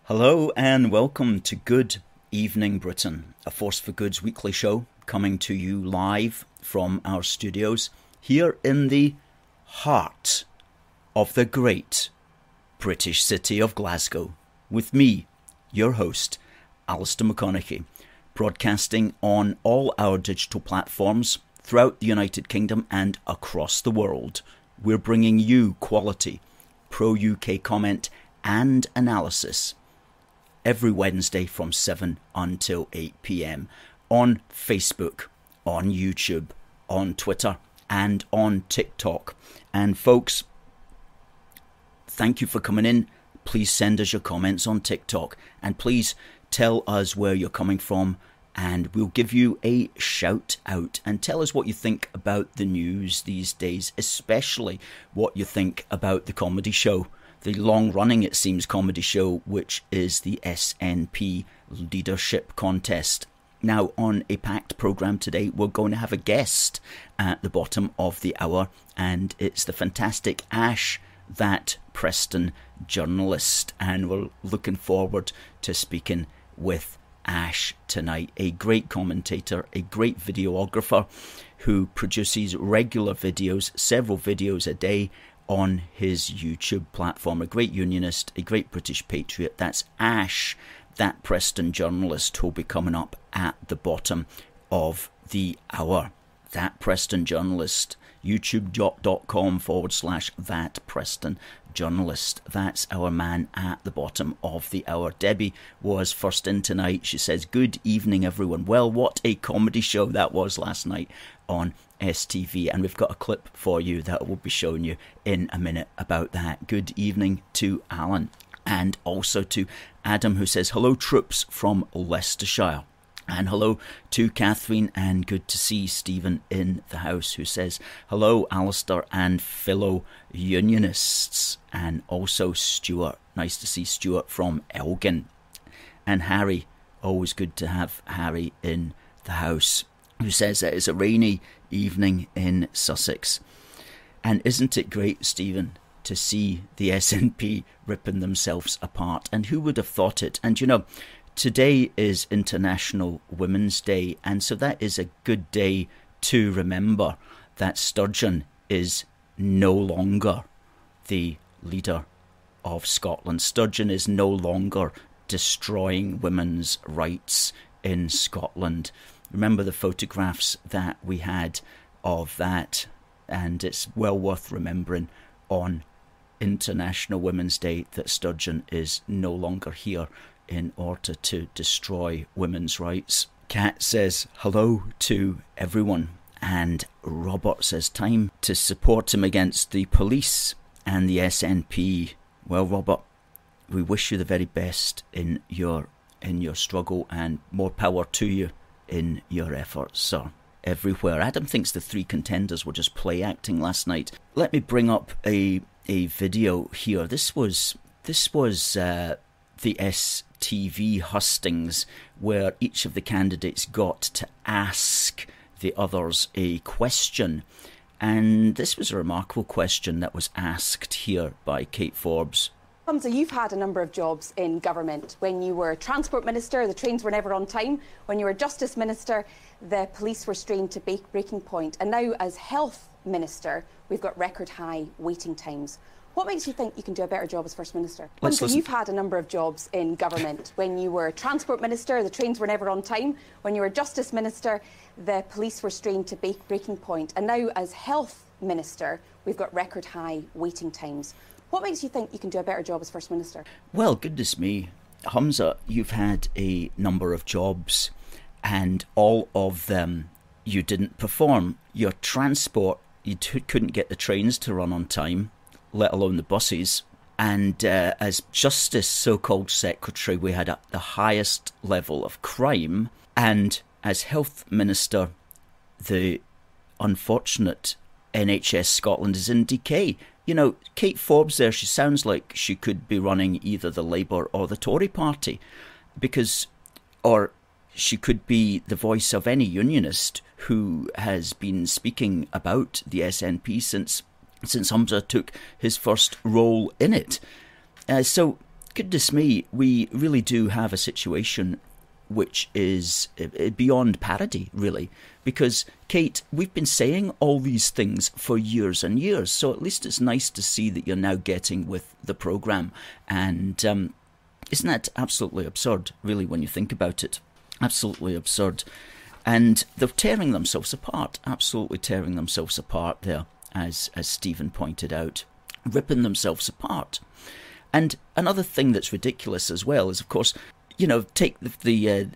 Hello and welcome to Good Evening Britain, a Force for Good's weekly show coming to you live from our studios here in the heart of the great British city of Glasgow, with me, your host, Alistair McConnachie, broadcasting on all our digital platforms throughout the United Kingdom and across the world. We're bringing you quality, pro-UK comment and analysis every Wednesday from 7 until 8 p.m. on Facebook, on YouTube, on Twitter, and on TikTok. And folks, thank you for coming in. Please send us your comments on TikTok, and please tell us where you're coming from, and we'll give you a shout out. And tell us what you think about the news these days, especially what you think about the comedy show. The long-running, it seems, comedy show, which is the SNP Leadership Contest. Now, on a packed programme today, we're going to have a guest at the bottom of the hour, and it's the fantastic Ash, that Preston Journalist, and we're looking forward to speaking with Ash tonight. A great commentator, a great videographer who produces regular videos, several videos a day, on his YouTube platform. A great unionist, a great British patriot. That's Ash, that Preston Journalist, who'll be coming up at the bottom of the hour. That Preston Journalist, youtube.com/that Preston Journalist. That's our man at the bottom of the hour. Debbie was first in tonight. She says, good evening, everyone. Well, what a comedy show that was last night on STV, and we've got a clip for you that we'll be showing you in a minute about that. Good evening to Alan, and also to Adam, who says, hello troops from Leicestershire. And hello to Catherine, and good to see Stephen in the house, who says, hello Alistair and fellow unionists. And also Stuart, nice to see Stuart from Elgin. And Harry, always good to have Harry in the house, who says that it's a rainy evening in Sussex. And isn't it great, Stephen, to see the SNP ripping themselves apart? And who would have thought it? And you know, today is International Women's Day, and so that is a good day to remember that Sturgeon is no longer the leader of Scotland. Sturgeon is no longer destroying women's rights in Scotland. Remember the photographs that we had of that, and it's well worth remembering on International Women's Day that Sturgeon is no longer here in order to destroy women's rights. Kat says hello to everyone, and Robert says time to support him against the police and the SNP. Well, Robert, we wish you the very best in your struggle, and more power to you in your efforts, sir. Everywhere. Adam thinks the three contenders were just play acting last night. Let me bring up a video here. This was the STV hustings, where each of the candidates got to ask the others a question. And this was a remarkable question that was asked here by Kate Forbes. Humza, you've had a number of jobs in government. When you were Transport Minister, the trains were never on time. When you were Justice Minister, the police were strained to breaking point. And now, as Health Minister, we've got record high waiting times. What makes you think you can do a better job as First Minister? Humza, you've had a number of jobs in government. When you were Transport Minister, the trains were never on time. When you were Justice Minister, the police were strained to breaking point. And now, as Health Minister, we've got record high waiting times. What makes you think you can do a better job as First Minister? Well, goodness me, Humza, you've had a number of jobs, and all of them you didn't perform. Your transport, you couldn't get the trains to run on time, let alone the buses. And as Justice so-called Secretary, we had the highest level of crime. And as Health Minister, the unfortunate NHS Scotland is in decay. You know, Kate Forbes there, she sounds like she could be running either the Labour or the Tory party, or she could be the voice of any unionist who has been speaking about the SNP since Humza took his first role in it. So goodness me, we really do have a situation which is beyond parody, really. Because, Kate, we've been saying all these things for years and years, so at least it's nice to see that you're now getting with the programme. And isn't that absolutely absurd, really, when you think about it? Absolutely absurd. And they're tearing themselves apart, absolutely tearing themselves apart there, as Stephen pointed out, ripping themselves apart. And another thing that's ridiculous as well is, of course, take the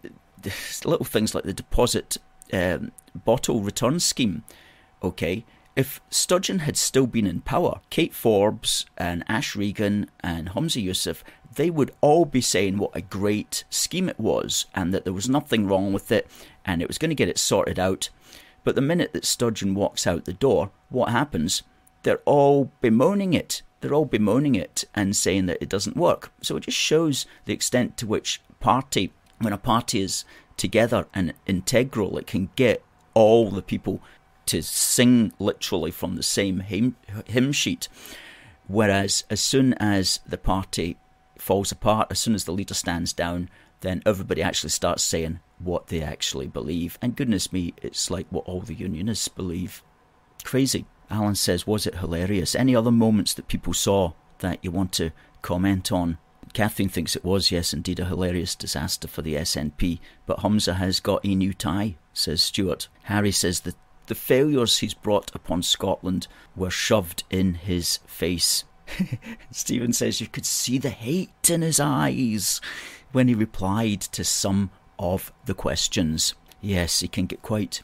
little things like the deposit bottle return scheme. Okay, if Sturgeon had still been in power, Kate Forbes and Ash Regan and Humza Yousaf, they would all be saying what a great scheme it was and that there was nothing wrong with it and it was going to get it sorted out. But the minute that Sturgeon walks out the door, what happens? They're all bemoaning it. They're all bemoaning it and saying that it doesn't work. So it just shows the extent to which when a party is together and integral, it can get all the people to sing literally from the same hymn sheet. Whereas as soon as the party falls apart, as soon as the leader stands down, then everybody actually starts saying what they actually believe. And goodness me, it's like what all the unionists believe. Crazy. Alan says, was it hilarious? Any other moments that people saw that you want to comment on? Catherine thinks it was, yes, indeed, a hilarious disaster for the SNP. But Humza has got a new tie, says Stuart. Harry says that the failures he's brought upon Scotland were shoved in his face. Stephen says you could see the hate in his eyes when he replied to some of the questions. Yes, he can get quite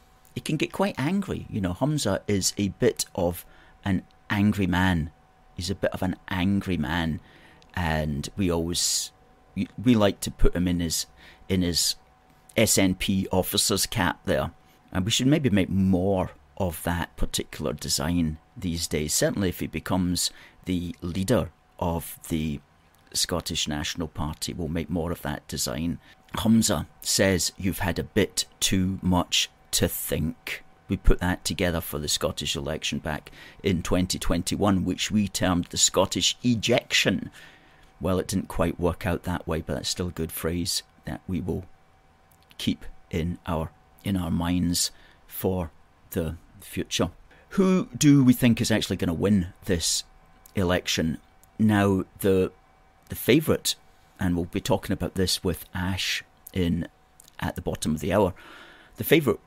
angry. Humza is a bit of an angry man. He's a bit of an angry man, and we like to put him in his SNP officer's cap there. And we should maybe make more of that particular design these days. Certainly if he becomes the leader of the Scottish National Party, we'll make more of that design. Humza says you've had a bit too much to think. We put that together for the Scottish election back in 2021, which we termed the Scottish ejection. Well, it didn't quite work out that way, but that's still a good phrase that we will keep in our minds for the future. Who do we think is actually going to win this election? Now, the favourite, and we'll be talking about this with Ash at the bottom of the hour, the favourite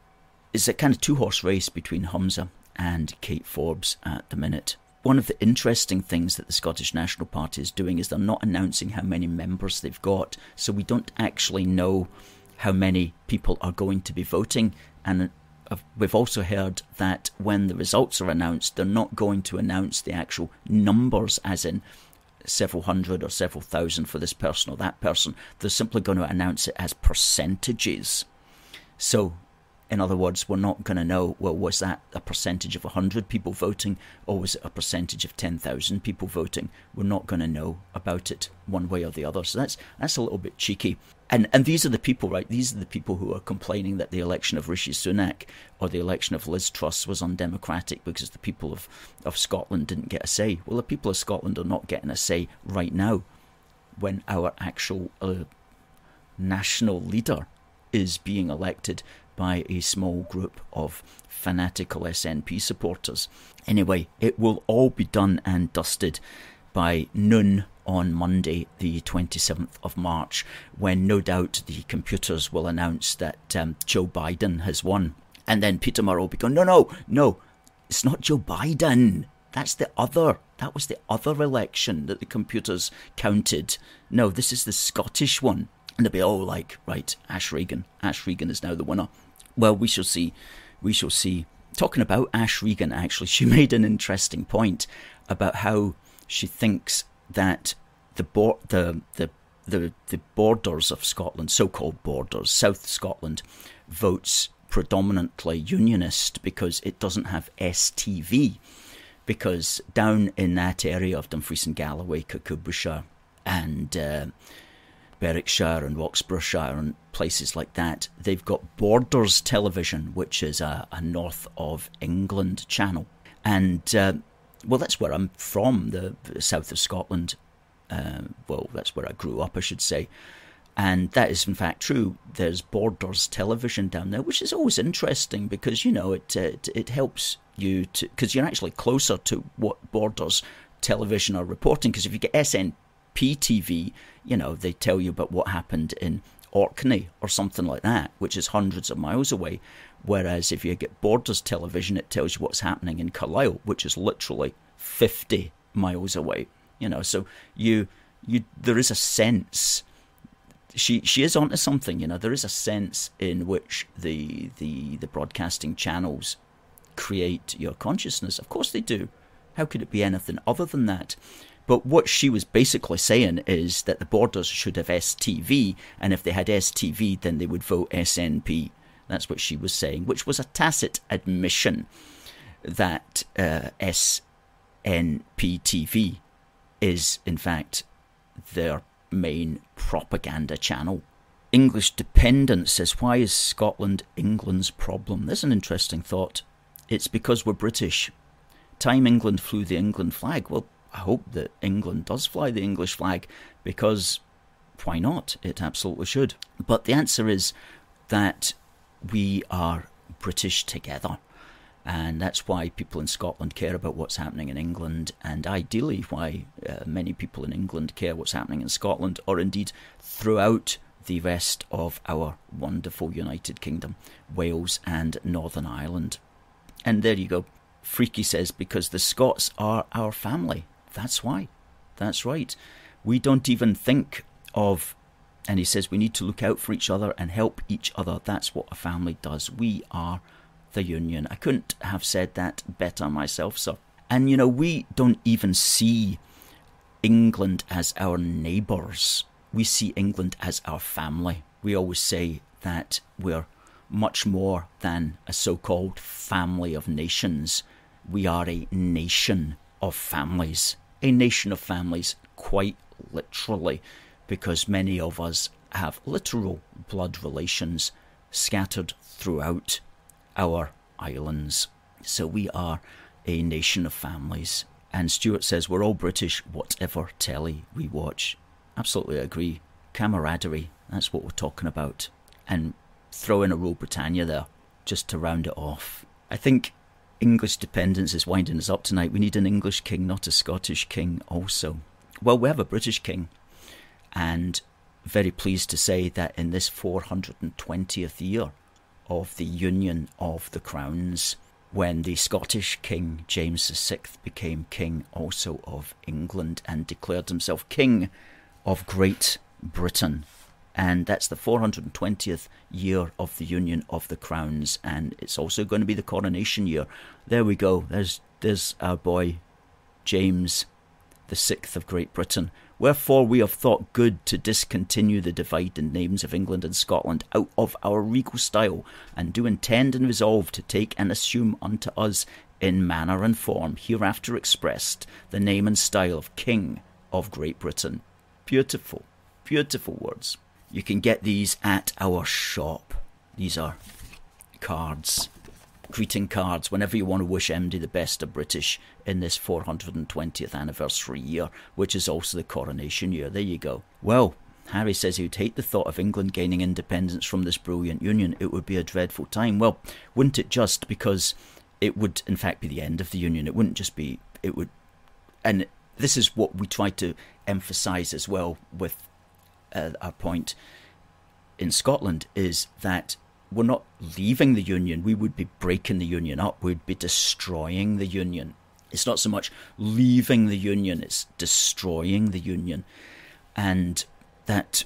is a kind of two-horse race between Humza and Kate Forbes at the minute. One of the interesting things that the Scottish National Party is doing is they're not announcing how many members they've got, so we don't actually know how many people are going to be voting. And we've also heard that when the results are announced, they're not going to announce the actual numbers, as in several hundred or several thousand for this person or that person. They're simply going to announce it as percentages. So, in other words, we're not going to know, well, was that a percentage of 100 people voting or was it a percentage of 10,000 people voting? We're not going to know about it one way or the other. So that's a little bit cheeky. And these are the people, right? These are the people who are complaining that the election of Rishi Sunak or the election of Liz Truss was undemocratic because the people of Scotland didn't get a say. Well, the people of Scotland are not getting a say right now when our actual national leader is being elected by a small group of fanatical SNP supporters. Anyway, it will all be done and dusted by noon on Monday, the 27th of March, when no doubt the computers will announce that Joe Biden has won. And then Peter Murray will be going, no, it's not Joe Biden. That was the other election that the computers counted. No, this is the Scottish one. And they'll be all like, right, Ash Regan is now the winner. Well, we shall see. Talking about Ash Regan, actually, she made an interesting point about how she thinks that the borders of Scotland, so-called borders, South Scotland, votes predominantly Unionist because it doesn't have STV. Because down in that area of Dumfries and Galloway, Kirkcudbrightshire, and Berwickshire and Roxburghshire and places like that, they've got Borders Television, which is a North of England channel. And, well, that's where I'm from, the south of Scotland. Well, that's where I grew up, I should say. And that is in fact true. There's Borders television down there, which is always interesting because, you know, it helps you to, because you're actually closer to what Borders television are reporting. Because if you get SNP TV, you know, they tell you about what happened in Orkney or something like that, which is hundreds of miles away. Whereas if you get Borders television, it tells you what's happening in Carlisle, which is literally 50 miles away. You know, so there is a sense. She is onto something, you know. There is a sense in which the broadcasting channels create your consciousness. Of course they do. How could it be anything other than that? But what she was basically saying is that the Borders should have STV, and if they had STV, then they would vote SNP. That's what she was saying, which was a tacit admission that SNP TV is, in fact, their main propaganda channel. English Dependent says, why is Scotland England's problem? There's an interesting thought. It's because we're British. Time England flew the England flag. Well, I hope that England does fly the English flag, because why not? It absolutely should. But the answer is that we are British together. And that's why people in Scotland care about what's happening in England, and ideally why many people in England care what's happening in Scotland, or indeed throughout the rest of our wonderful United Kingdom, Wales and Northern Ireland. And there you go. Freaky says, because the Scots are our family. That's why. That's right. We don't even think of, and he says we need to look out for each other and help each other. That's what a family does. We are the Union. I couldn't have said that better myself, sir. And, you know, we don't even see England as our neighbours. We see England as our family. We always say that we're much more than a so-called family of nations. We are a nation of families. A nation of families, quite literally, because many of us have literal blood relations scattered throughout our islands. So we are a nation of families. And Stuart says, we're all British, whatever telly we watch. Absolutely agree. Camaraderie, that's what we're talking about. And throw in a Rule Britannia there, just to round it off. I think English Dependence is winding us up tonight. We need an English king, not a Scottish king also. Well, we have a British king, and very pleased to say that in this 420th year of the Union of the Crowns, when the Scottish King James VI became king also of England and declared himself king of Great Britain. And that's the 420th year of the Union of the Crowns, and it's also going to be the coronation year. There we go. There's our boy James VI of Great Britain. Wherefore we have thought good to discontinue the divide in names of England and Scotland out of our regal style, and do intend and resolve to take and assume unto us in manner and form hereafter expressed the name and style of King of Great Britain. Beautiful, beautiful words. You can get these at our shop. These are cards, greeting cards, whenever you want to wish MD the best of British in this 420th anniversary year, which is also the coronation year. There you go. Well, Harry says he would hate the thought of England gaining independence from this brilliant union. It would be a dreadful time. Well, wouldn't it just, because it would in fact be the end of the union. It wouldn't just be, it would, and this is what we try to emphasise as well with our point in Scotland, is that we're not leaving the union. We would be breaking the union up. We'd be destroying the union. It's not so much leaving the union, it's destroying the union. And that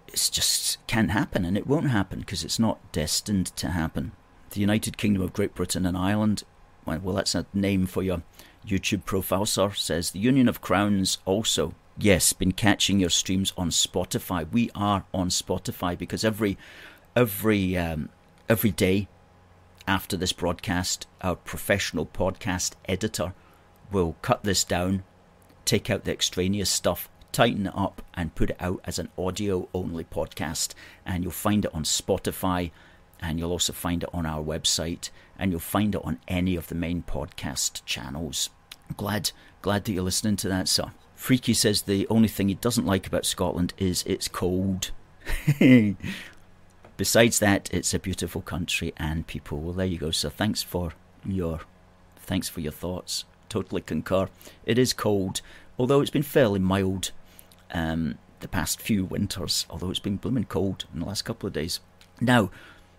it just can't happen, and it won't happen because it's not destined to happen. The United Kingdom of Great Britain and Ireland, well, that's a name for your YouTube profile, sir, says the Union of Crowns also. Yes, been catching your streams on Spotify. We are on Spotify because every day after this broadcast, our professional podcast editor will cut this down, take out the extraneous stuff, tighten it up, and put it out as an audio-only podcast. And you'll find it on Spotify, and you'll also find it on our website, and you'll find it on any of the main podcast channels. Glad that you're listening to that, sir. Freaky says the only thing he doesn't like about Scotland is it's cold. Besides that, it's a beautiful country and people. Well, there you go. So thanks for your thoughts. Totally concur. It is cold, although it's been fairly mild the past few winters, although it's been blooming cold in the last couple of days. Now,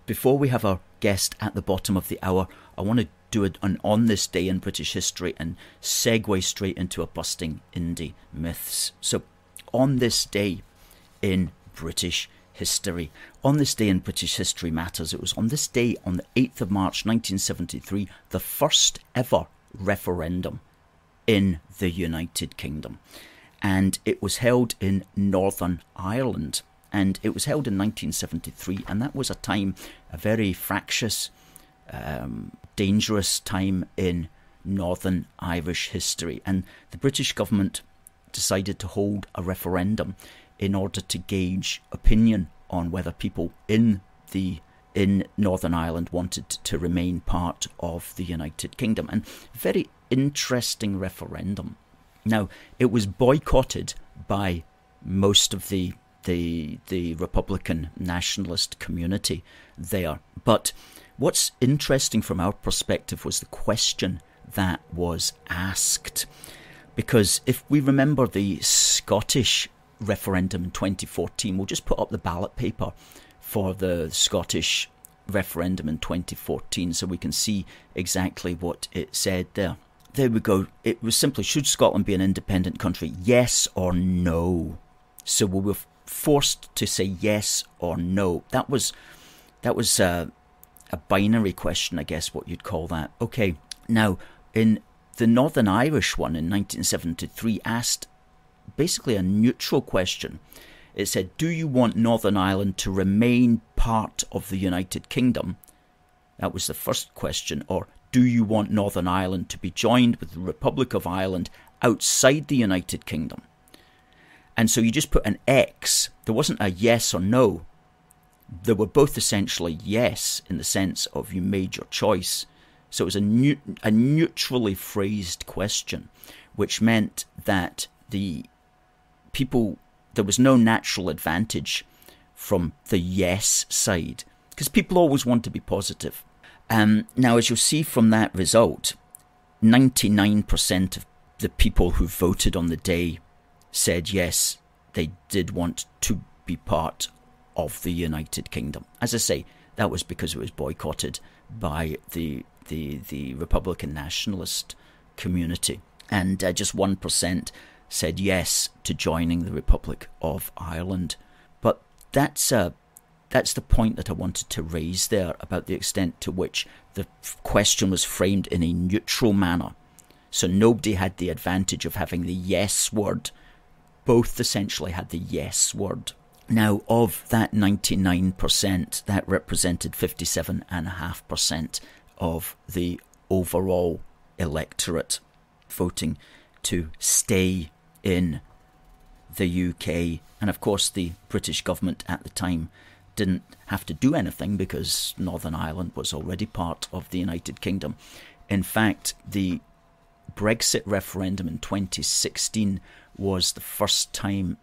before we have our guest at the bottom of the hour, I want to do an On This Day in British History and segue straight into a busting Indy Myths. So, on this day in British history. On this day in British history matters. It was on this day, on the 8th of March 1973, the first ever referendum in the United Kingdom. And it was held in Northern Ireland. And it was held in 1973, and that was a time, a very fractious, dangerous time in Northern Irish history. And the British government decided to hold a referendum in order to gauge opinion on whether people in Northern Ireland wanted to remain part of the United Kingdom. And very interesting referendum. Now, it was boycotted by most of the Republican nationalist community there. But what's interesting from our perspective was the question that was asked. Because if we remember the Scottish referendum in 2014, we'll just put up the ballot paper for the Scottish referendum in 2014 so we can see exactly what it said there. There we go. It was simply, should Scotland be an independent country? Yes or no? So we were forced to say yes or no. That was a binary question, I guess, what you'd call that. Okay, now, in the Northern Irish one in 1973 asked basically a neutral question. It said, do you want Northern Ireland to remain part of the United Kingdom? That was the first question. Or do you want Northern Ireland to be joined with the Republic of Ireland outside the United Kingdom? And so you just put an X. There wasn't a yes or no. They were both essentially yes in the sense of you made your choice. So it was a neutrally phrased question, which meant that there was no natural advantage from the yes side, because people always want to be positive. Now, as you'll see from that result, 99% of the people who voted on the day said yes, they did want to be part of the United Kingdom. As I say, that was because it was boycotted by the Republican nationalist community, and just 1% said yes to joining the Republic of Ireland. But that's the point that I wanted to raise there about the extent to which the question was framed in a neutral manner. So nobody had the advantage of having the yes word. Both essentially had the yes word. Now, of that 99%, that represented 57.5% of the overall electorate voting to stay in the UK. And of course, the British government at the time didn't have to do anything because Northern Ireland was already part of the United Kingdom. In fact, the Brexit referendum in 2016 was the first time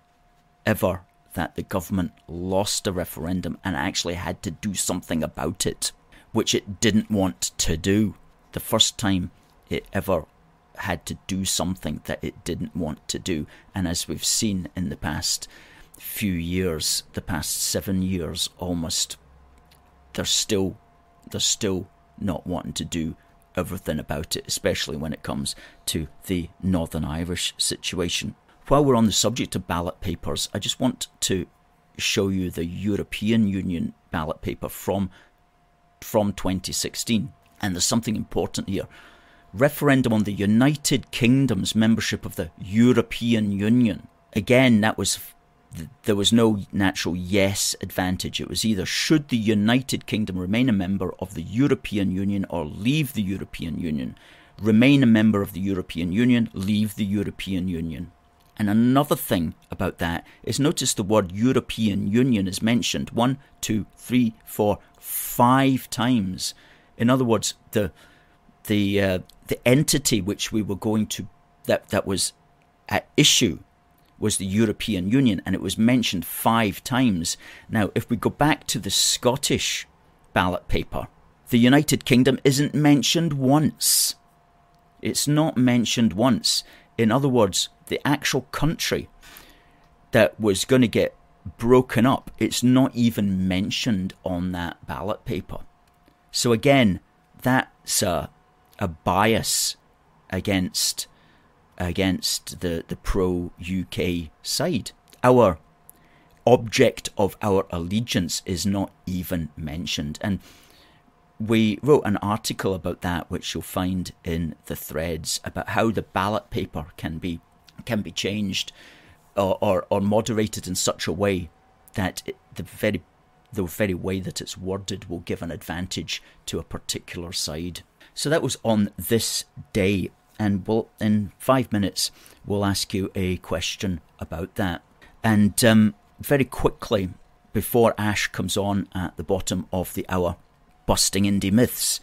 ever that the government lost a referendum and actually had to do something about it, which it didn't want to do. The first time it ever had to do something that it didn't want to do. And as we've seen in the past few years, the past 7 years almost, they're still not wanting to do everything about it, especially when it comes to the Northern Irish situation. While we're on the subject of ballot papers, I just want to show you the European Union ballot paper from 2016. And there's something important here. Referendum on the United Kingdom's membership of the European Union. Again, there was no natural yes advantage. It was either should the United Kingdom remain a member of the European Union or leave the European Union. Remain a member of the European Union, leave the European Union. And another thing about that is notice the word European Union is mentioned 1, 2, 3, 4, 5 times. In other words, the entity which we were going to that was at issue was the European Union, and it was mentioned 5 times. Now, if we go back to the Scottish ballot paper, the United Kingdom isn't mentioned once. It's not mentioned once. In other words, the actual country that was going to get broken up, it's not even mentioned on that ballot paper. So again, that's a bias against the pro-UK side. Our object of our allegiance is not even mentioned. And we wrote an article about that, which you'll find in the threads, about how the ballot paper can be changed or moderated in such a way that the very way that it's worded will give an advantage to a particular side. So that was on this day, and in 5 minutes we'll ask you a question about that. And very quickly, before Ash comes on at the bottom of the hour, busting Indy Myths.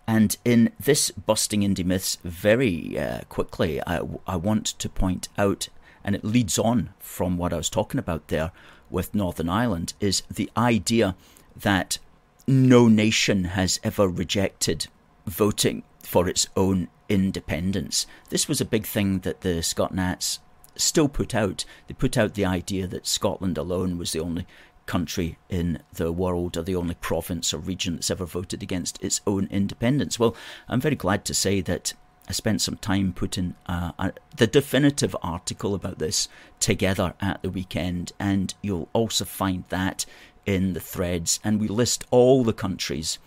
And in this busting Indy Myths, very quickly, I want to point out, and it leads on from what I was talking about there with Northern Ireland, is the idea that no nation has ever rejected voting for its own independence. This was a big thing that the Scot Nats still put out. They put out the idea that Scotland alone was the only country in the world, or the only province or region that's ever voted against its own independence. Well, I'm very glad to say that I spent some time putting the definitive article about this together at the weekend, and you'll also find that in the threads. And we list all the countries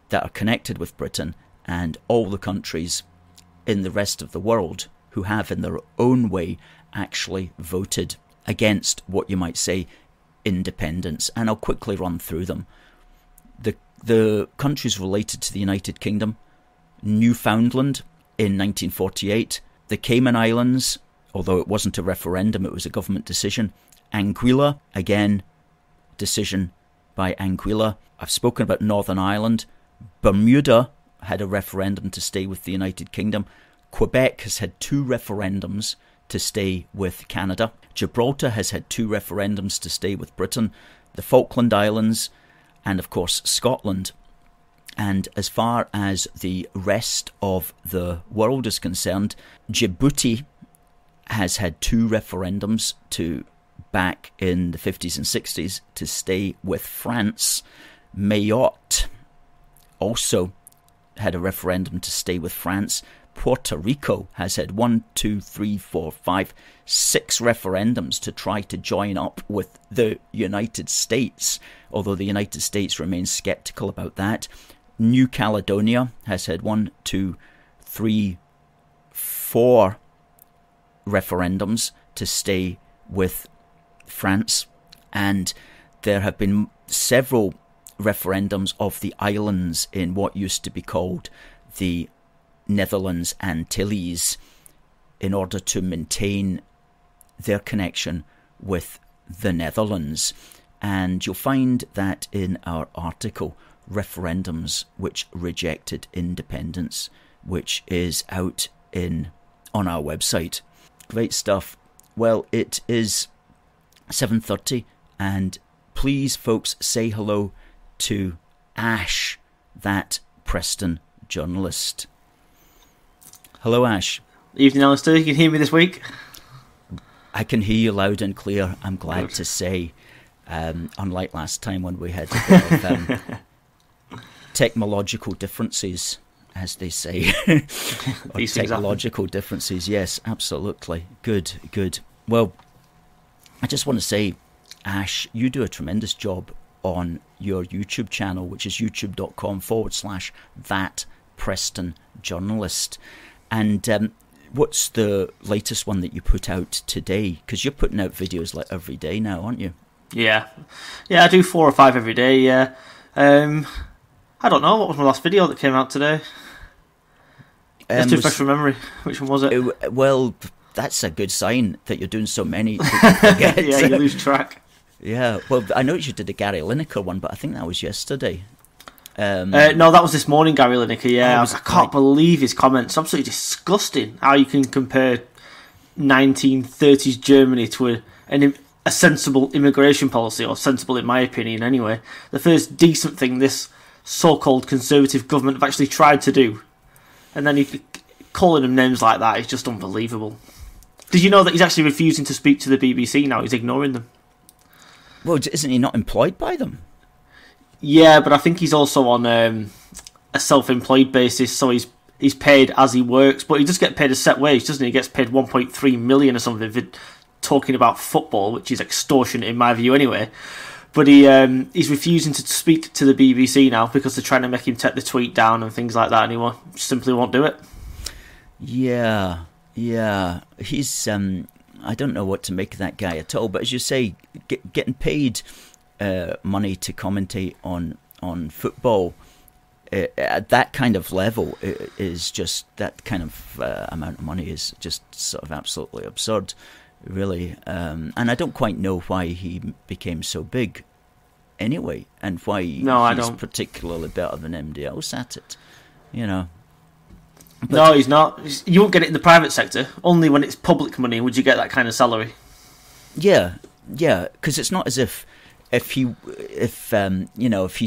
that are connected with Britain and all the countries in the rest of the world who have, in their own way, actually voted against what you might say independence. And I'll quickly run through them. The countries related to the United Kingdom: Newfoundland in 1948, the Cayman Islands, although it wasn't a referendum, it was a government decision. Anguilla, again, decision by Anguilla. I've spoken about Northern Ireland. Bermuda had a referendum to stay with the United Kingdom. Quebec has had 2 referendums to stay with Canada. Gibraltar has had 2 referendums to stay with Britain. The Falkland Islands, and of course Scotland. And as far as the rest of the world is concerned, Djibouti has had 2 referendums back in the 50s and 60s to stay with France. Mayotte also had a referendum to stay with France. Puerto Rico has had 6 referendums to try to join up with the United States, although the United States remains sceptical about that. New Caledonia has had 4 referendums to stay with France, and there have been several referendums of the islands in what used to be called the Netherlands Antilles in order to maintain their connection with the Netherlands. And you'll find that in our article, Referendums which Rejected Independence, which is out on our website. Great stuff. Well, it is 7:30, and please, folks, say hello to Ash, that Preston journalist. Hello, Ash. Evening, Alistair. You can hear me this week? I can hear you loud and clear, I'm glad to say. Unlike last time when we had a bit of technological differences, as they say. Or technological differences, yes, absolutely. Good. Well, I just want to say, Ash, you do a tremendous job on your YouTube channel, which is youtube.com/that Preston Journalist. And what's the latest one that you put out today? Because you're putting out videos like every day now, aren't you? Yeah, I do 4 or 5 every day, yeah. I don't know, what was my last video that came out today? It's too fresh from memory. Which one was it? Well, that's a good sign that you're doing so many that you forget. Yeah, you lose track. Yeah, well, I noticed you did the Gary Lineker one, but I think that was yesterday. No, that was this morning, Gary Lineker, yeah. I can't believe his comments. Absolutely disgusting how you can compare 1930s Germany to a sensible immigration policy, or sensible in my opinion anyway. The first decent thing this so-called Conservative government have actually tried to do. And then calling them names like that is just unbelievable. Did you know that he's actually refusing to speak to the BBC now? He's ignoring them. Well, isn't he not employed by them? Yeah, but I think he's also on a self-employed basis, so he's paid as he works, but he does get paid a set wage, doesn't he? He gets paid 1.3 million or something for talking about football, which is extortionate in my view anyway. But he's refusing to speak to the BBC now because they're trying to make him take the tweet down and things like that, and he simply won't do it. Yeah. He's I don't know what to make of that guy at all, but as you say, getting paid money to commentate on football at that kind of level is just, that kind of amount of money is just sort of absolutely absurd, really. And I don't quite know why he became so big anyway, and why he's particularly better than anybody else at it, you know. But no, he's not. You won't get it in the private sector. Only when it's public money would you get that kind of salary. Yeah, because it's not as if he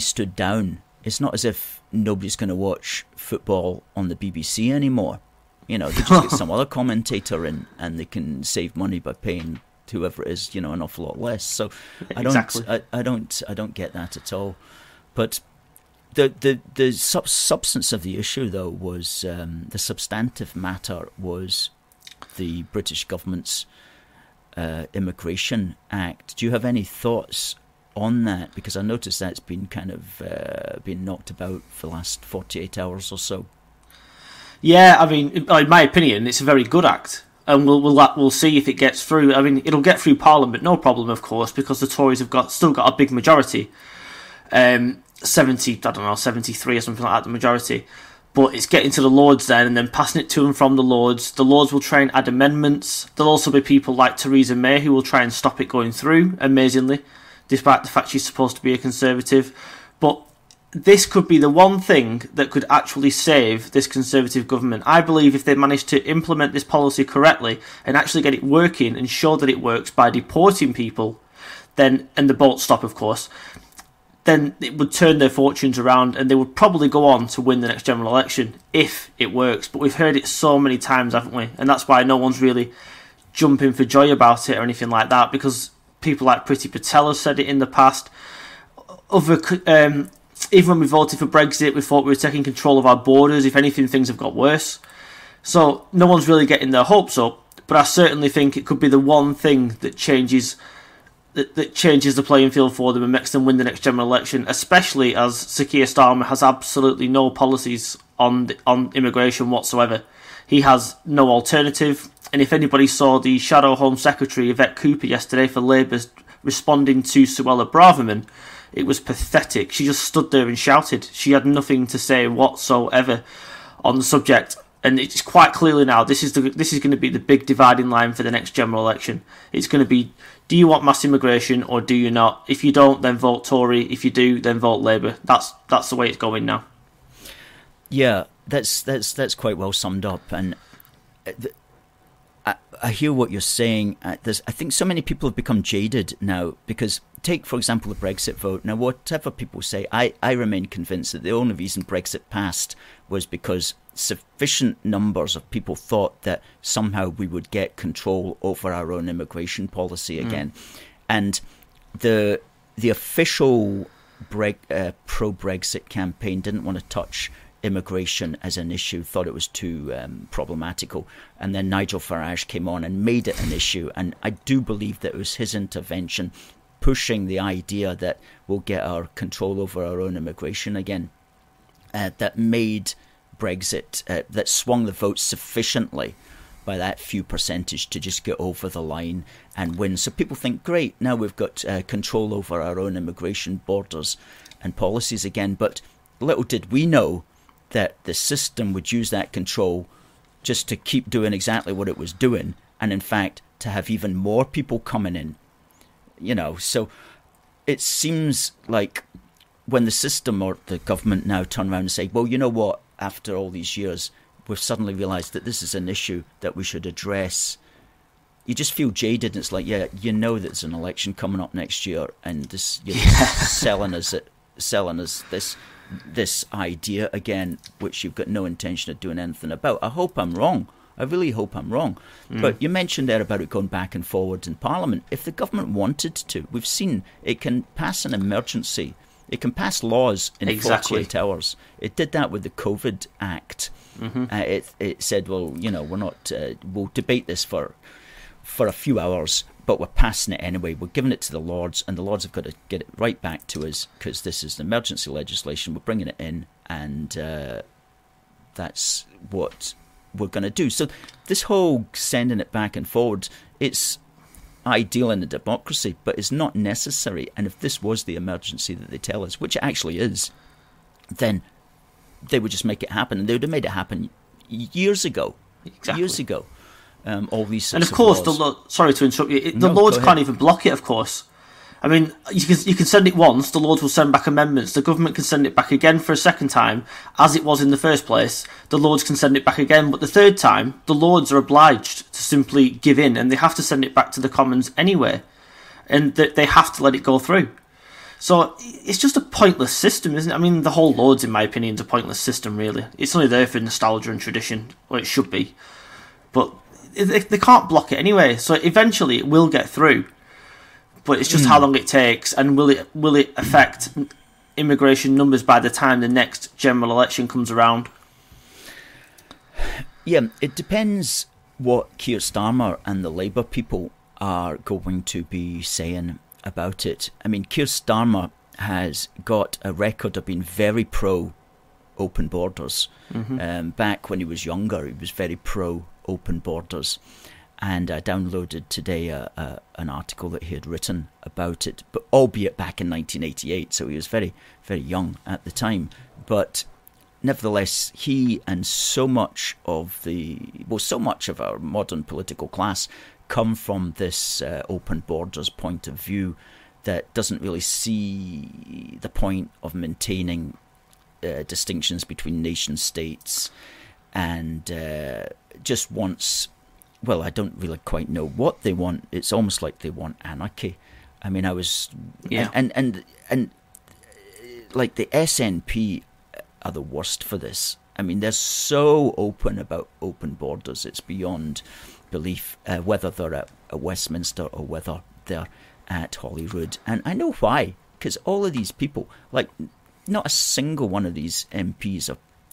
stood down, it's not as if nobody's going to watch football on the BBC anymore. You know, they just get some other commentator in, and they can save money by paying whoever it is, an awful lot less. So I don't get that at all. But the substance of the issue, though, was the substantive matter was the British government's Immigration Act. Do you have any thoughts on that? Because I noticed that's been kind of been knocked about for the last 48 hours or so. Yeah, I mean, in my opinion, it's a very good act, and we'll see if it gets through. I mean, it'll get through Parliament, no problem, of course, because the Tories have still got a big majority. 73 or something like that, the majority. But it's getting to the Lords then, and then passing it to and from the Lords. The Lords will try and add amendments. There'll also be people like Theresa May who will try and stop it going through, amazingly, despite the fact she's supposed to be a Conservative. But this could be the one thing that could actually save this Conservative government. I believe if they manage to implement this policy correctly and actually get it working and show that it works by deporting people, then, and the bolt stop, of course, then it would turn their fortunes around, and they would probably go on to win the next general election if it works. But we've heard it so many times, haven't we? And that's why no one's really jumping for joy about it or anything like that, because people like Priti Patel have said it in the past. Even when we voted for Brexit, we thought we were taking control of our borders. If anything, things have got worse. So no one's really getting their hopes up, but I certainly think it could be the one thing that changes the playing field for them and makes them win the next general election, especially as Sir Keir Starmer has absolutely no policies on immigration whatsoever. He has no alternative, and if anybody saw the Shadow Home Secretary Yvette Cooper yesterday for Labour responding to Suella Braverman, it was pathetic. She just stood there and shouted. She had nothing to say whatsoever on the subject. And it's quite clearly now, this is going to be the big dividing line for the next general election. It's going to be, do you want mass immigration or do you not? If you don't, then vote Tory. If you do, then vote Labour. That's the way it's going now. Yeah, that's quite well summed up. And I hear what you're saying. I think so many people have become jaded now because, take, for example, the Brexit vote. Now, whatever people say, I remain convinced that the only reason Brexit passed was because sufficient numbers of people thought that somehow we would get control over our own immigration policy again. And the official pro-Brexit campaign didn't want to touch immigration as an issue, thought it was too problematical. And then Nigel Farage came on and made it an issue. And I do believe that it was his intervention pushing the idea that we'll get our control over our own immigration again that made Brexit, that swung the vote sufficiently by that few percentage to just get over the line and win. So people think, great, now we've got control over our own immigration borders and policies again. But little did we know that the system would use that control just to keep doing exactly what it was doing, and in fact to have even more people coming in. So it seems like when the system or the government now turn around and say, well, you know what, after all these years, we've suddenly realised that this is an issue that we should address you just feel jaded. And it's like, yeah, you know that there's an election coming up next year, and you're just selling us this idea again, which you've got no intention of doing anything about. I hope I'm wrong. I really hope I'm wrong. But you mentioned there about it going back and forward in Parliament. If the government wanted to, we've seen it can pass an emergency. It can pass laws in 48 hours. It did that with the COVID Act. It said, well, we're not. We'll debate this for a few hours, but we're passing it anyway. We're giving it to the Lords, and the Lords have got to get it right back to us because this is an emergency legislation. We're bringing it in, and that's what we're going to do. So this whole sending it back and forward, it's ideal in a democracy, but it's not necessary. And if this was the emergency that they tell us, which it actually is, then they would just make it happen. And they would have made it happen years ago. Exactly. Years ago. All these sorts and of course, laws. Sorry to interrupt you. The Lords can't even block it, of course. I mean, you can send it once, the Lords will send back amendments, the government can send it back again for a second time, as it was in the first place, the Lords can send it back again, but the third time, the Lords are obliged to simply give in, and they have to send it back to the Commons anyway, and they have to let it go through. So, it's just a pointless system, isn't it? I mean, the whole Lords, in my opinion, is a pointless system, really. It's only there for nostalgia and tradition, or it should be, but they can't block it anyway, so eventually it will get through. But it's just how long it takes, and will it affect immigration numbers by the time the next general election comes around? Yeah, it depends what Keir Starmer and the Labour people are going to be saying about it. I mean, Keir Starmer has got a record of being very pro open borders. Back when he was younger, he was very pro open borders. And I downloaded today an article that he had written about it, but albeit back in 1988, so he was very, very young at the time. But nevertheless, he and so much of our modern political class come from this open borders point of view that doesn't really see the point of maintaining distinctions between nation states, and just wants... Well, I don't really quite know what they want. It's almost like they want anarchy. I mean, and like the SNP are the worst for this. I mean, they're so open about open borders. It's beyond belief, whether they're at Westminster or whether they're at Holyrood. And I know why, because all of these people, like, not a single one of these MPs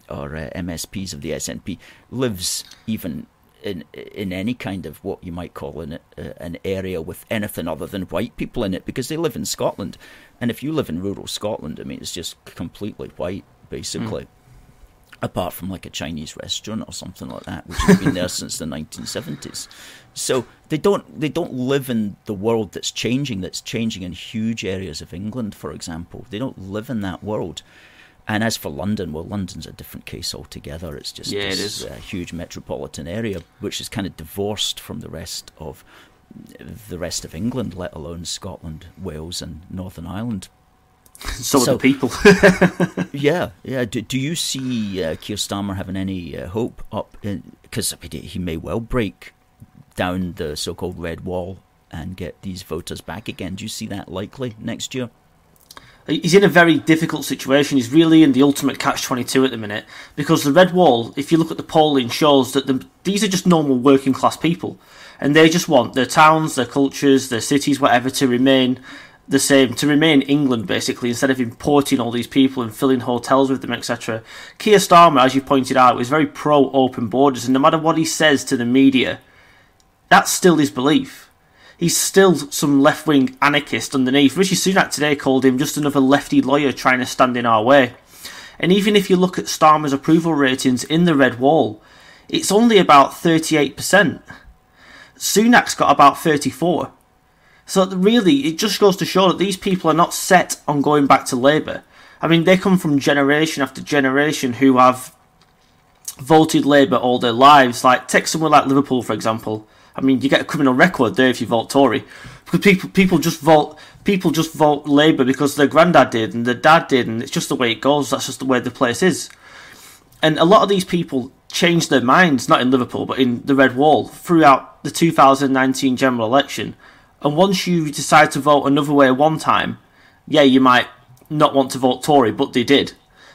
or MSPs of the SNP lives even in any kind of what you might call an area with anything other than white people in it, because they live in Scotland. And if you live in rural Scotland, I mean, it's just completely white, basically. Apart from like a Chinese restaurant or something like that, which has been there since the 1970s. So they don't live in the world that's changing in huge areas of England, for example. They don't live in that world. And as for London, well, London's a different case altogether. It's just this huge metropolitan area, which is kind of divorced from the rest of England, let alone Scotland, Wales, and Northern Ireland. So are the people. Yeah. Do you see Keir Starmer having any hope up? Because he may well break down the so-called red wall and get these voters back again. Do you see that likely next year? He's in a very difficult situation. He's really in the ultimate catch-22 at the minute, because the red wall, if you look at the polling, shows that these are just normal working class people, and they just want their towns, their cultures, their cities, whatever, to remain the same, to remain England, basically, instead of importing all these people and filling hotels with them, etc. Keir Starmer, as you pointed out, is very pro-open borders, and no matter what he says to the media, that's still his belief. He's still some left-wing anarchist underneath. Rishi Sunak today called him just another lefty lawyer trying to stand in our way. And even if you look at Starmer's approval ratings in the red wall, it's only about 38%. Sunak's got about 34%. So really, it just goes to show that these people are not set on going back to Labour. I mean, they come from generation after generation who have voted Labour all their lives. Like, take somewhere like Liverpool, for example. I mean, you get a criminal record there if you vote Tory, because people just vote Labour because their granddad did and their dad did, and it's just the way it goes. That's just the way the place is. And a lot of these people changed their minds, not in Liverpool, but in the Red Wall throughout the 2019 general election, and once you decide to vote another way one time, yeah, you might not want to vote Tory, but they did,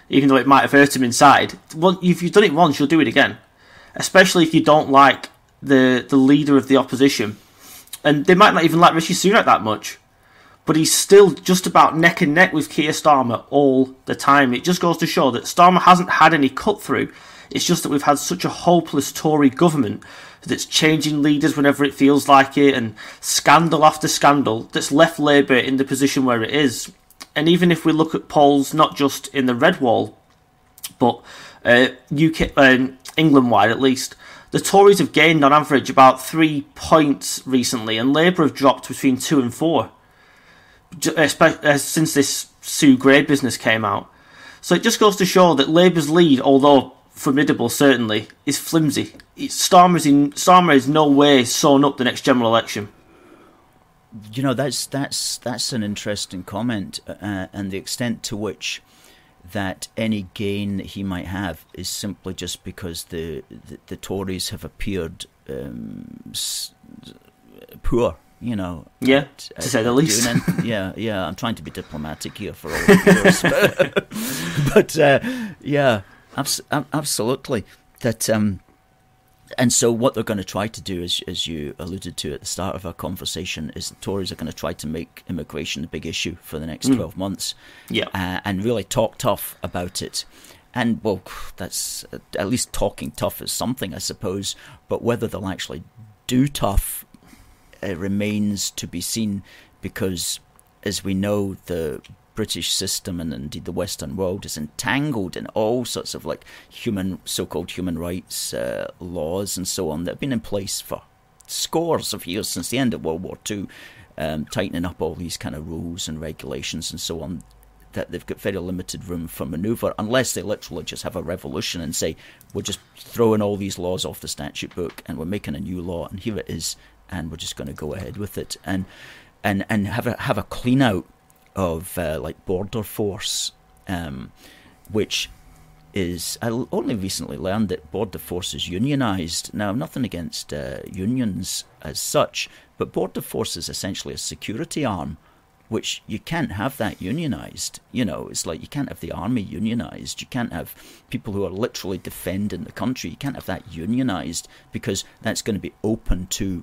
even though it might have hurt them inside. If you've done it once, you'll do it again, especially if you don't like the leader of the opposition. And they might not even like Rishi Sunak that much, but he's still just about neck and neck with Keir Starmer all the time. It just goes to show that Starmer hasn't had any cut through. It's just that we've had such a hopeless Tory government that's changing leaders whenever it feels like it, and scandal after scandal that's left Labour in the position where it is. And even if we look at polls, not just in the red wall, but UK, England-wide at least, the Tories have gained on average about 3 points recently, and Labour have dropped between 2 and 4 since this Sue Gray business came out. So it just goes to show that Labour's lead, although formidable certainly, is flimsy. Starmer is no way sewn up the next general election. You know, that's an interesting comment, and the extent to which that any gain that he might have is simply just because the Tories have appeared poor, you know. Yeah, to say the least. Yeah, I'm trying to be diplomatic here for all the viewers, but yeah, absolutely. That and so what they're going to try to do, as you alluded to at the start of our conversation, is the Tories are going to try to make immigration a big issue for the next 12 months. Yeah. And really talk tough about it. And, well, that's at least talking tough is something, I suppose. But whether they'll actually do tough remains to be seen, because, as we know, the British system and indeed the Western world is entangled in all sorts of like so-called human rights laws and so on that have been in place for scores of years since the end of World War II, tightening up all these kind of rules and regulations and so on, that they've got very limited room for manoeuvre unless they literally just have a revolution and say, we're just throwing all these laws off the statute book and we're making a new law and here it is and we're just going to go ahead with it and have a clean out of like border force, which is, I only recently learned that border force is unionised. Now, nothing against unions as such, but border force is essentially a security arm, which you can't have that unionised. You know, it's like you can't have the army unionised. You can't have people who are literally defending the country. You can't have that unionised because that's going to be open to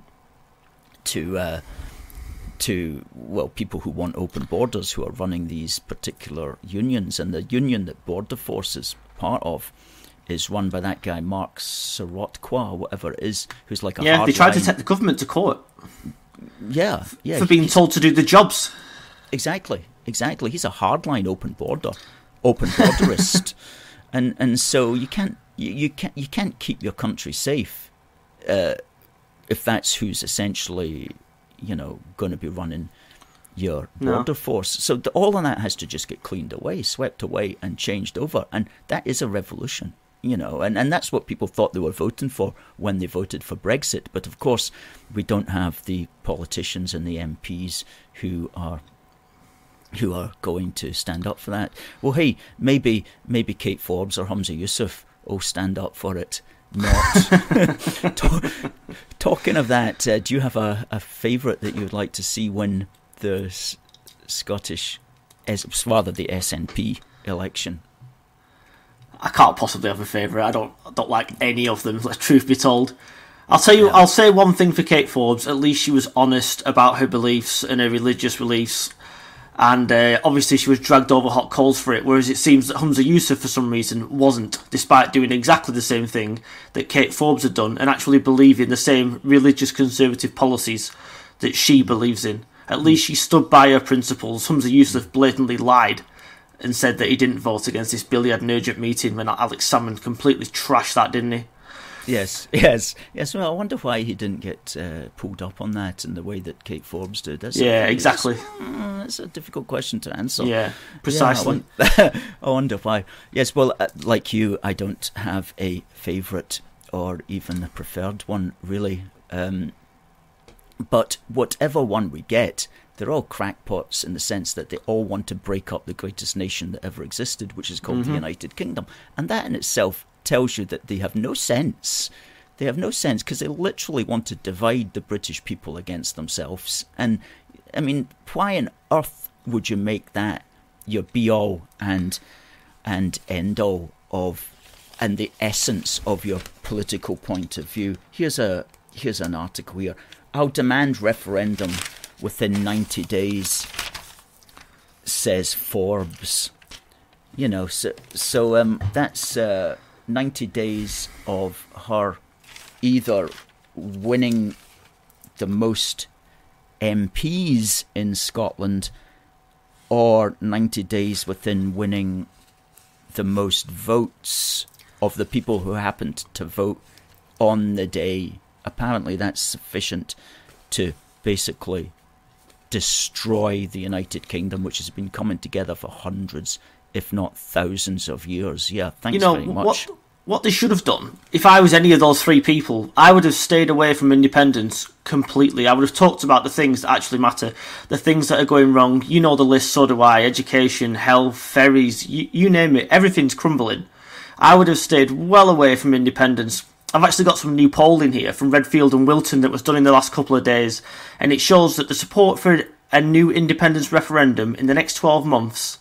people who want open borders, who are running these particular unions. And the union that Border Force is part of is run by that guy Mark Sirotqua, or whatever it is, who's like a they tried to take the government to court. Yeah. For being told to do the jobs. Exactly. He's a hardline open borderist, and so you can't keep your country safe if that's who's essentially, you know, going to be running your border force. So all of that has to just get cleaned away, swept away and changed over. And that is a revolution, you know, and that's what people thought they were voting for when they voted for Brexit. But of course, we don't have the politicians and the MPs who are going to stand up for that. Well, hey, maybe Kate Forbes or Humza Yousaf will stand up for it. Not talking of that, do you have a favourite that you would like to see win the Scottish, rather the SNP election? I can't possibly have a favourite. I don't like any of them, truth be told. I'll tell you. Yeah. I'll say one thing for Kate Forbes. At least she was honest about her beliefs and her religious beliefs. And obviously she was dragged over hot coals for it, whereas it seems that Humza Yousaf for some reason wasn't, despite doing exactly the same thing that Kate Forbes had done and actually believing the same religious conservative policies that she believes in. At least she stood by her principles. Humza Yousaf blatantly lied and said that he didn't vote against this bill he had an urgent meeting when Alex Salmond completely trashed that, didn't he? Yes. Well, I wonder why he didn't get pulled up on that in the way that Kate Forbes did. Exactly. That's a difficult question to answer. Yeah, precisely. Yeah, I wonder why. Yes, well, like you, I don't have a favourite or even a preferred one, really. But whatever one we get, they're all crackpots in the sense that they all want to break up the greatest nation that ever existed, which is called the United Kingdom. And that in itself tells you that they have no sense They have no sense, because they literally want to divide the British people against themselves. And, I mean, why on earth would you make that your be-all and end-all of, and the essence of your political point of view? Here's an article here. I'll demand referendum within 90 days, says Forbes. You know, so that's 90 days of her either winning the most MPs in Scotland, or 90 days within winning the most votes of the people who happened to vote on the day. Apparently that's sufficient to basically destroy the United Kingdom, which has been coming together for hundreds, if not thousands of years. Yeah, thanks very much. What they should have done, if I was any of those three people, I would have stayed away from independence completely. I would have talked about the things that actually matter, the things that are going wrong. You know the list, so do I. Education, health, ferries, you name it. Everything's crumbling. I would have stayed well away from independence. I've actually got some new polling here from Redfield and Wilton that was done in the last couple of days, and it shows that the support for a new independence referendum in the next 12 months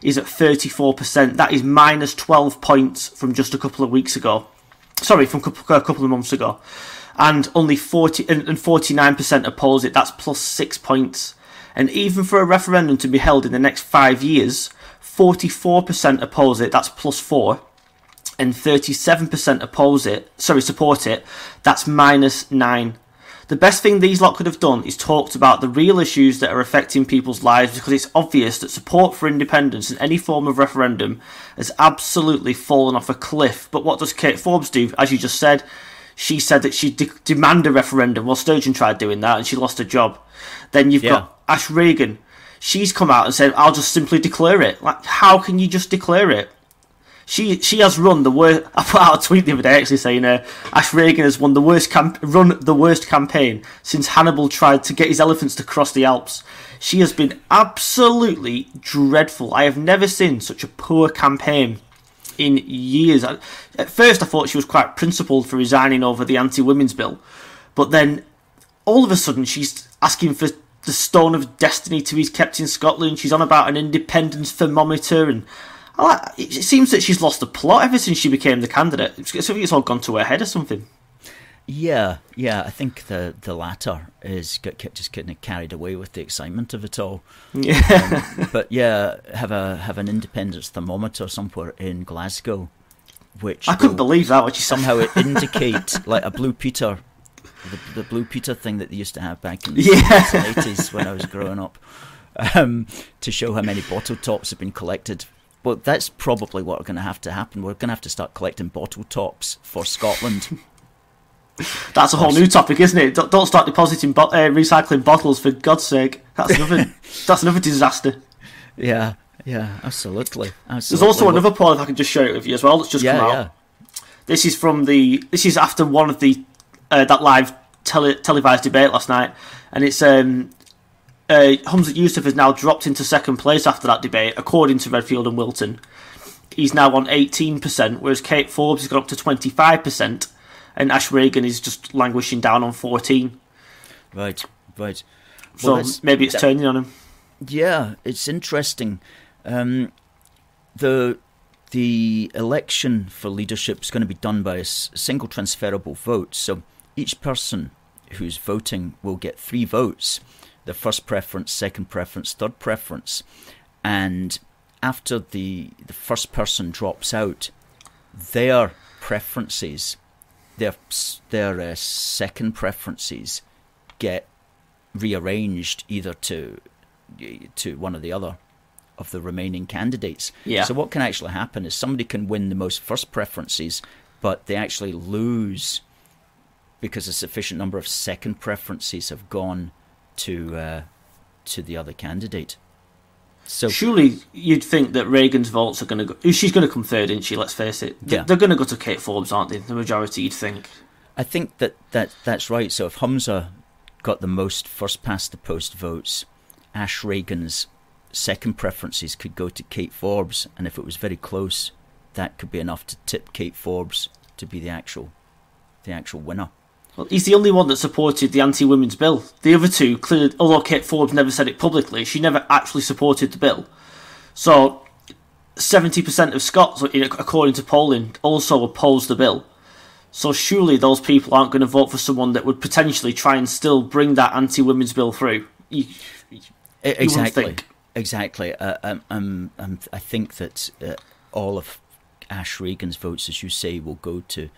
is at 34%. That is minus 12 points from just a couple of weeks ago. Sorry, from a couple of months ago. And only 49% oppose it. That's plus 6 points. And even for a referendum to be held in the next 5 years, 44% oppose it. That's plus 4. And 37% support it. That's minus 9. The best thing these lot could have done is talked about the real issues that are affecting people's lives, because it's obvious that support for independence in any form of referendum has absolutely fallen off a cliff. But what does Kate Forbes do? As you just said, she said that she'd demand a referendum. Well, Sturgeon tried doing that and she lost her job. Then you've got Ash Regan. She's come out and said, I'll just simply declare it. Like, how can you just declare it? She has run the worst. I put out a tweet the other day actually saying Ash Regan has run the worst campaign since Hannibal tried to get his elephants to cross the Alps. She has been absolutely dreadful. I have never seen such a poor campaign in years. At first I thought she was quite principled for resigning over the anti-women's bill, but then all of a sudden she's asking for the Stone of Destiny to be kept in Scotland. She's on about an independence thermometer, and it seems that she's lost the plot ever since she became the candidate. I think it's all gone to her head or something. Yeah, I think the latter is just getting carried away with the excitement of it all. Yeah. But yeah, have an independence thermometer somewhere in Glasgow, which I couldn't believe that. What you somehow it indicate like a Blue Peter, the Blue Peter thing that they used to have back in the 80s when I was growing up, to show how many bottle tops have been collected. Well, that's probably what going to have to happen. We're going to have to start collecting bottle tops for Scotland. That's a whole new topic, isn't it? Don't start depositing recycling bottles, for God's sake. That's another disaster. Yeah, absolutely. There's also another poll, if I can just share it with you as well, that's just come out. Yeah. This is after one of the that live televised debate last night, and it's Humza Yousaf has now dropped into second place after that debate, according to Redfield and Wilton. He's now on 18%, whereas Kate Forbes has got up to 25%, and Ash Regan is just languishing down on 14%. Right. So maybe it's turning on him. Yeah, it's interesting. The election for leadership is going to be done by a single transferable vote, so each person who's voting will get 3 votes. The first preference, second preference, third preference. And after the first person drops out, their preferences, their second preferences get rearranged either to one or the other of the remaining candidates. Yeah. So what can actually happen is somebody can win the most first preferences, but they actually lose because a sufficient number of second preferences have gone to the other candidate. So surely you'd think that Reagan's votes are going to go. She's going to come third, isn't she? Let's face it. Yeah. They're going to go to Kate Forbes, aren't they? The majority, you'd think. I think that's right. So if Humza got the most first past the post votes, Ash Regan's second preferences could go to Kate Forbes, and if it was very close, that could be enough to tip Kate Forbes to be the actual the actual winner. Well, he's the only one that supported the anti-women's bill. The other two, clearly, although Kate Forbes never said it publicly, she never actually supported the bill. So 70% of Scots, according to polling, also opposed the bill. So surely those people aren't going to vote for someone that would potentially try and still bring that anti-women's bill through. Exactly. I think that all of Ash Regan's votes, as you say, will go to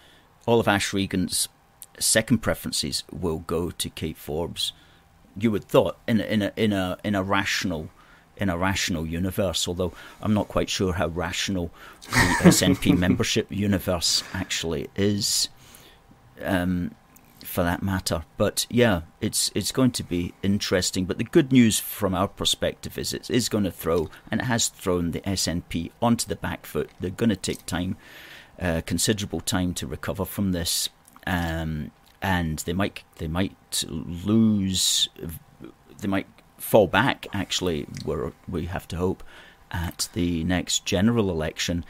all of Ash Regan's second preferences will go to Kate Forbes. You would thought in a rational universe, although I'm not quite sure how rational the SNP membership universe actually is, for that matter. But yeah, it's going to be interesting. But the good news from our perspective is it is going to throw, and it has thrown, the SNP onto the back foot. They're going to take time, considerable time, to recover from this, and they might lose. They might fall back, actually, where we have to hope, at the next general election.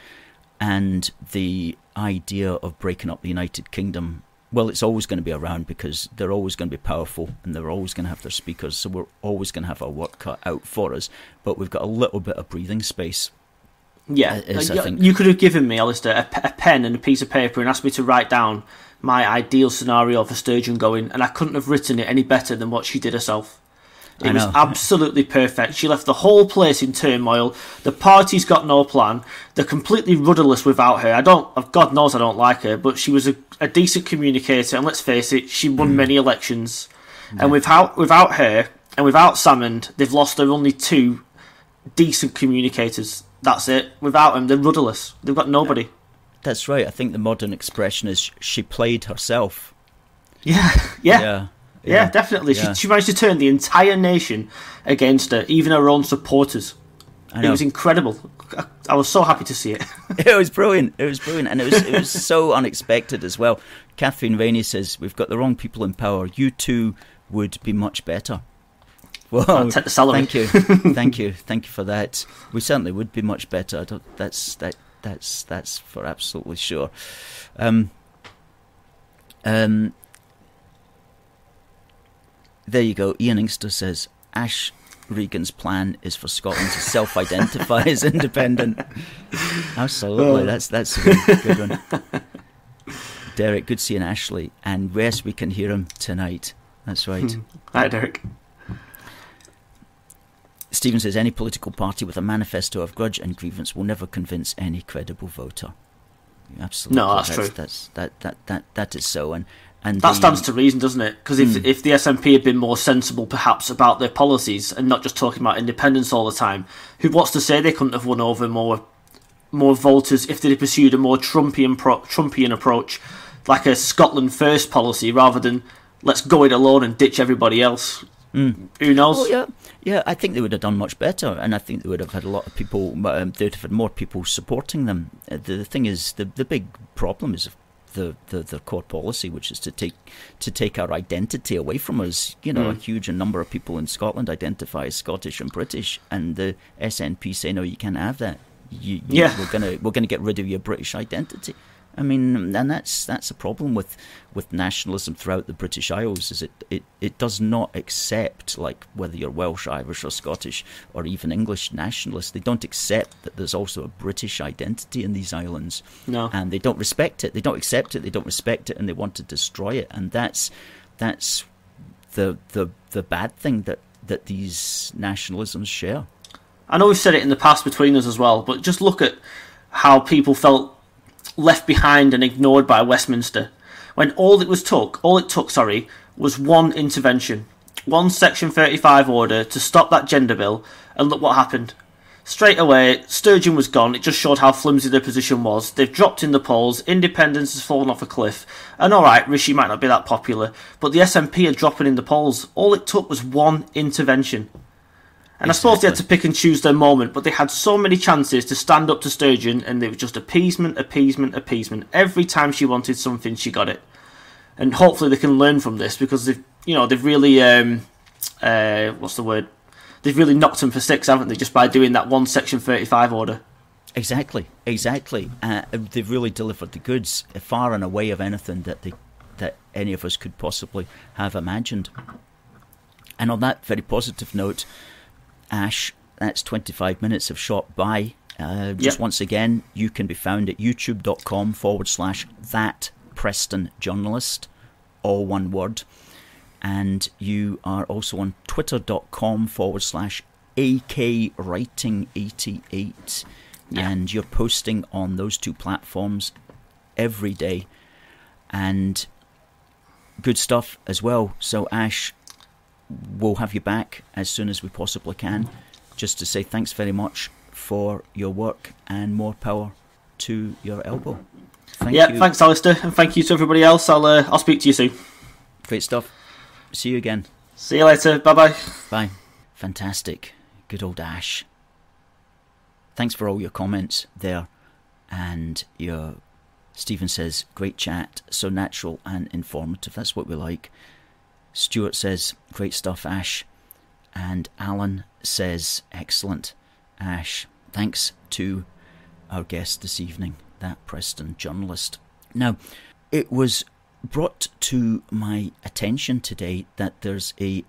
And the idea of breaking up the United Kingdom, well, it's always going to be around, because they're always going to be powerful and they're always going to have their speakers, so we're always going to have our work cut out for us. But we've got a little bit of breathing space. Yeah, I think you could have given me, Alistair, a pen and a piece of paper and asked me to write down my ideal scenario for Sturgeon going, and I couldn't have written it any better than what she did herself. It was absolutely perfect. She left the whole place in turmoil. The party's got no plan. They're completely rudderless without her. God knows I don't like her, but she was a decent communicator, and let's face it, she won many elections. Yeah. And without her and without Salmond, they've lost their only two decent communicators. That's it. Without them, they're rudderless. They've got nobody. That's right. I think the modern expression is she played herself. Yeah, definitely. Yeah. She managed to turn the entire nation against her, even her own supporters. It was incredible. I was so happy to see it. It was brilliant. And it was so unexpected as well. Catherine Rainey says, "We've got the wrong people in power. You two would be much better." Well, I'll take the salary. Thank you for that. We certainly would be much better. That's for absolutely sure. There you go. Ian Inkster says, Ash Regan's plan is for Scotland to self-identify as independent. Absolutely, that's a good one. Derek, good seeing Ashley, and yes, we can hear him tonight. That's right. Hi, Derek. Stephen says, any political party with a manifesto of grudge and grievance will never convince any credible voter. Absolutely. No, that's true. That is so, and that stands to reason, doesn't it? Because if the SNP had been more sensible, perhaps, about their policies and not just talking about independence all the time, what's to say they couldn't have won over more voters if they'd pursued a more Trumpian approach, like a Scotland First policy, rather than let's go it alone and ditch everybody else. Who knows? Well, yeah, I think they would have done much better, and I think they would have had a lot of people. They'd have had more people supporting them. The thing is, the big problem is the core policy, which is to take our identity away from us. A huge number of people in Scotland identify as Scottish and British, and the SNP say, no, you can't have that. We're gonna get rid of your British identity. I mean, and that's a problem with nationalism throughout the British Isles, is it does not accept, like, whether you're Welsh, Irish or Scottish or even English nationalists, they don't accept that there's also a British identity in these islands. No. And they don't respect it, they don't accept it, they don't respect it, and they want to destroy it. And that's the bad thing that these nationalisms share. I know we've said it in the past between us as well, but just look at how people felt left behind and ignored by Westminster, when all it took was one intervention, one Section 35 order to stop that gender bill, and look what happened. Straight away, Sturgeon was gone. It just showed how flimsy their position was. They've dropped in the polls, independence has fallen off a cliff, and alright, Rishi might not be that popular, but the SNP are dropping in the polls. All it took was one intervention. And exactly. I suppose they had to pick and choose their moment, but they had so many chances to stand up to Sturgeon, and it was just appeasement. Every time she wanted something, she got it. And hopefully they can learn from this, because they've really They've really knocked them for six, haven't they? Just by doing that one Section 35 order. Exactly. They've really delivered the goods, far and away of anything that they that any of us could possibly have imagined. And on that very positive note, Ash, that's 25 minutes of shot by. Just once again, you can be found at youtube.com/that Preston Journalist, all one word. And you are also on twitter.com/AKWriting88. And you're posting on those two platforms every day. And good stuff as well. So Ash, we'll have you back as soon as we possibly can, just to say thanks very much for your work and more power to your elbow. Thank you. Thanks, Alistair, and thank you to everybody else. I'll speak to you soon. Great stuff. See you again. See you later. Bye-bye. Bye. Fantastic. Good old Ash. Thanks for all your comments there. And your Stephen says, great chat, so natural and informative. That's what we like. Stuart says, great stuff, Ash. And Alan says, excellent, Ash. Thanks to our guest this evening, that Preston Journalist. Now, it was brought to my attention today that there's a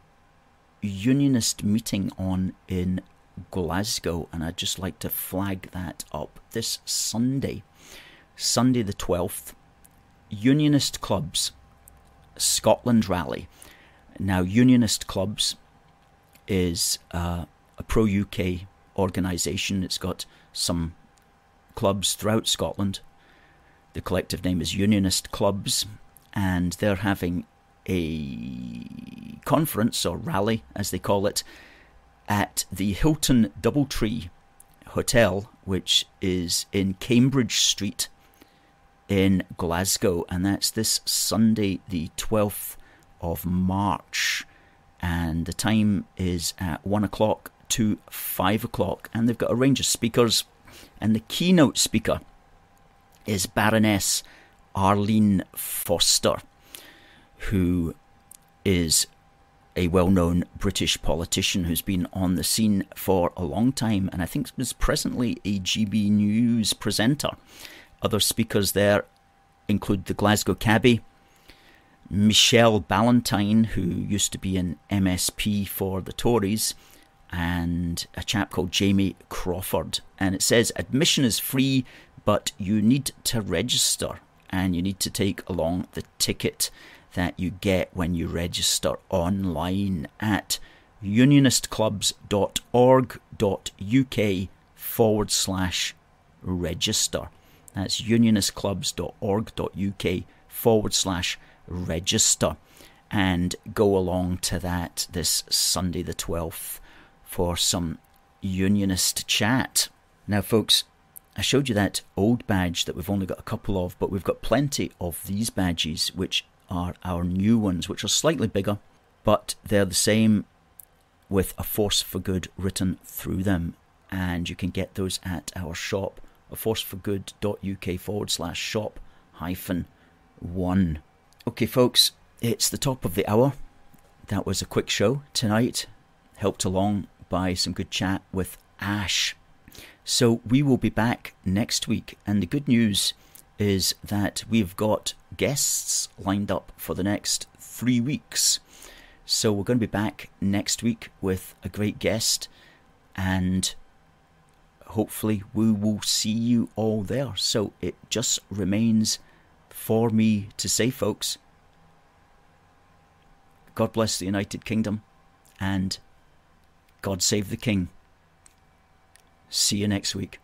unionist meeting on in Glasgow, and I'd just like to flag that up. This Sunday the 12th, Unionist Clubs Scotland Rally. Now, Unionist Clubs is a pro-UK organisation. It's got some clubs throughout Scotland. The collective name is Unionist Clubs, and they're having a conference, or rally as they call it, at the Hilton Doubletree Hotel, which is in Cambridge Street in Glasgow, and that's this Sunday the 12th of March, and the time is at 1 o'clock to 5 o'clock, and they've got a range of speakers, and the keynote speaker is Baroness Arlene Foster, who is a well-known British politician who's been on the scene for a long time, and I think is presently a GB News presenter. Other speakers there include the Glasgow cabbie, Michelle Ballantyne, who used to be an MSP for the Tories, and a chap called Jamie Crawford. And it says, admission is free, but you need to register, and you need to take along the ticket that you get when you register online at unionistclubs.org.uk/register. That's unionistclubs.org.uk/register. And go along to that this Sunday the 12th for some unionist chat. Now, folks, I showed you that old badge that we've only got a couple of, but we've got plenty of these badges, which are our new ones, which are slightly bigger, but they're the same with a force for good written through them. And you can get those at our shop, aforceforgood.uk/shop-1. Okay, folks, it's the top of the hour. That was a quick show tonight, helped along by some good chat with Ash. So we will be back next week, and the good news is that we've got guests lined up for the next 3 weeks. So we're going to be back next week with a great guest, and hopefully we will see you all there. So it just remains for me to say, folks, God bless the United Kingdom, and God save the King. See you next week.